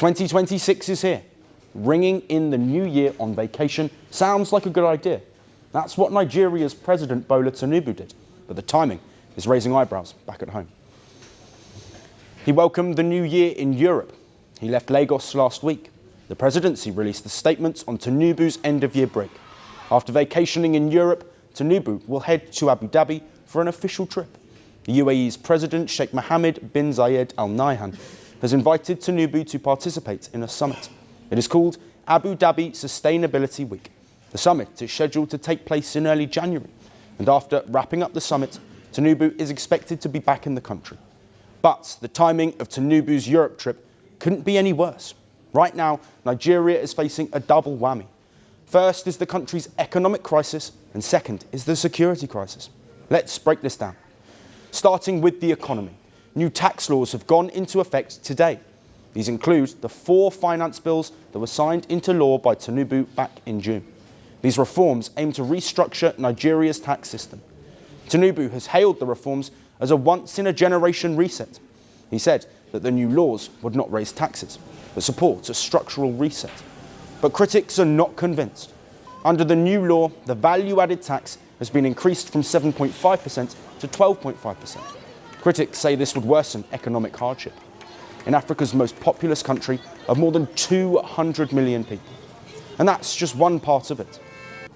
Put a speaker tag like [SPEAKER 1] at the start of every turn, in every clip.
[SPEAKER 1] 2026 is here. Ringing in the new year on vacation sounds like a good idea. That's what Nigeria's President Bola Tinubu did, but the timing is raising eyebrows back at home. He welcomed the new year in Europe. He left Lagos last week. The presidency released the statements on Tinubu's end-of-year break. After vacationing in Europe, Tinubu will head to Abu Dhabi for an official trip. The UAE's President Sheikh Mohammed bin Zayed Al Nahyan has invited Tinubu to participate in a summit. It is called Abu Dhabi Sustainability Week. The summit is scheduled to take place in early January, and after wrapping up the summit, Tinubu is expected to be back in the country. But the timing of Tinubu's Europe trip couldn't be any worse. Right now, Nigeria is facing a double whammy. First is the country's economic crisis, and second is the security crisis. Let's break this down. Starting with the economy, new tax laws have gone into effect today. These include the 4 finance bills that were signed into law by Tinubu back in June. These reforms aim to restructure Nigeria's tax system. Tinubu has hailed the reforms as a once-in-a-generation reset. He said that the new laws would not raise taxes, but support a structural reset. But critics are not convinced. Under the new law, the value-added tax has been increased from 7.5% to 12.5%. Critics say this would worsen economic hardship in Africa's most populous country of more than 200 million people. And that's just one part of it.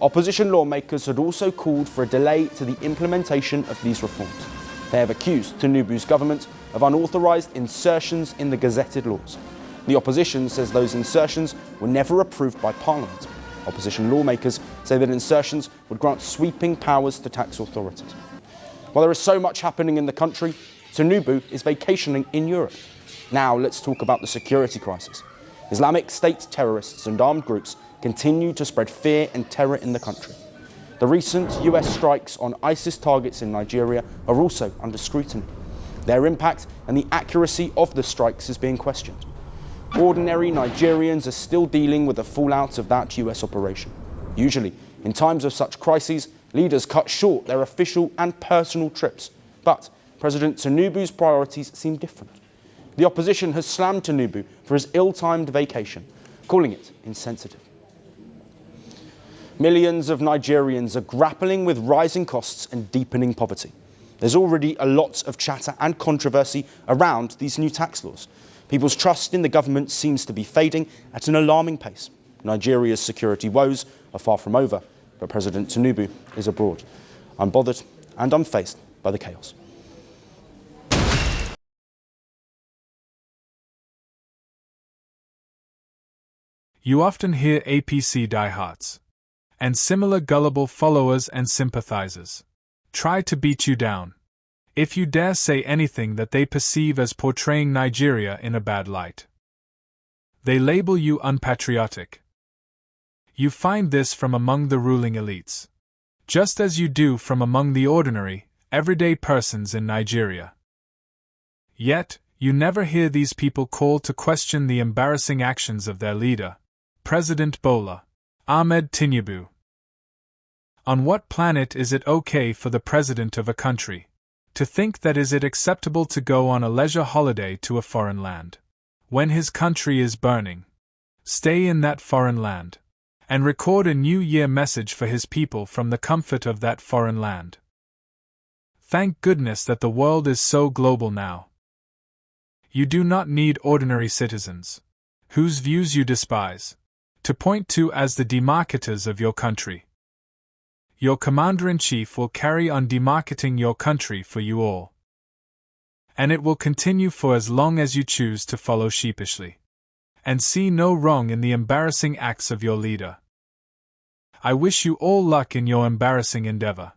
[SPEAKER 1] Opposition lawmakers had also called for a delay to the implementation of these reforms. They have accused Tinubu's government of unauthorised insertions in the gazetted laws. The opposition says those insertions were never approved by Parliament. Opposition lawmakers say that insertions would grant sweeping powers to tax authorities. While there is so much happening in the country, Tinubu is vacationing in Europe. Now let's talk about the security crisis. Islamic State terrorists and armed groups continue to spread fear and terror in the country. The recent US strikes on ISIS targets in Nigeria are also under scrutiny. Their impact and the accuracy of the strikes is being questioned. Ordinary Nigerians are still dealing with the fallout of that US operation. Usually, in times of such crises, leaders cut short their official and personal trips. But President Tinubu's priorities seem different. The opposition has slammed Tinubu for his ill-timed vacation, calling it insensitive. Millions of Nigerians are grappling with rising costs and deepening poverty. There's already a lot of chatter and controversy around these new tax laws. People's trust in the government seems to be fading at an alarming pace. Nigeria's security woes are far from over, but President Tinubu is abroad. I'm bothered and I'm faced by the chaos.
[SPEAKER 2] You often hear APC diehards and similar gullible followers and sympathizers try to beat you down if you dare say anything that they perceive as portraying Nigeria in a bad light. They label you unpatriotic. You find this from among the ruling elites, just as you do from among the ordinary, everyday persons in Nigeria. Yet, you never hear these people called to question the embarrassing actions of their leader, President Bola Ahmed Tinubu. On what planet is it okay for the president of a country to think that is it acceptable to go on a leisure holiday to a foreign land, when his country is burning, stay in that foreign land, and record a New Year message for his people from the comfort of that foreign land? Thank goodness that the world is so global now. You do not need ordinary citizens, whose views you despise, to point to as the demarketers of your country. Your commander-in-chief will carry on demarketing your country for you all. And it will continue for as long as you choose to follow sheepishly, and see no wrong in the embarrassing acts of your leader. I wish you all luck in your embarrassing endeavor.